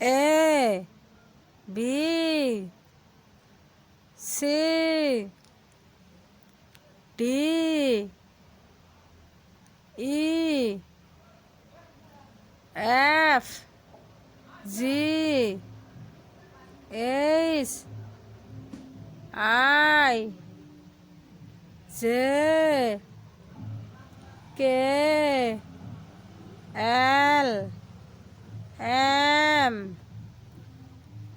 A B C D E F G H I J K L M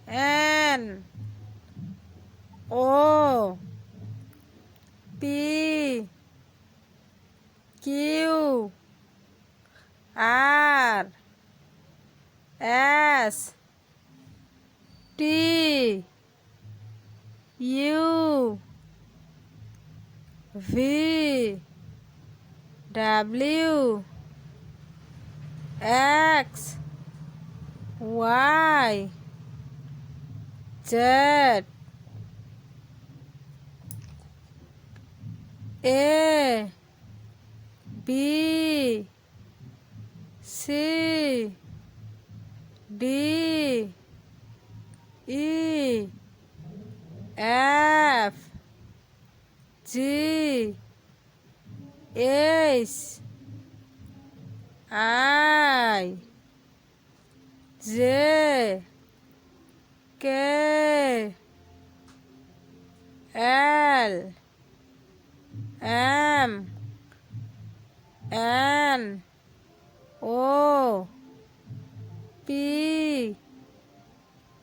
N O P Q R S T U V W X Y Z A B C D E F G H I J K L M N O P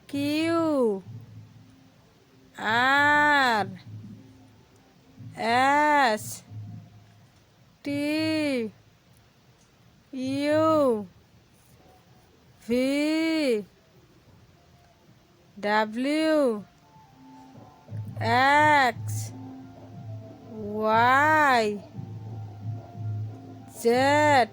Q R S T U V W X Y Z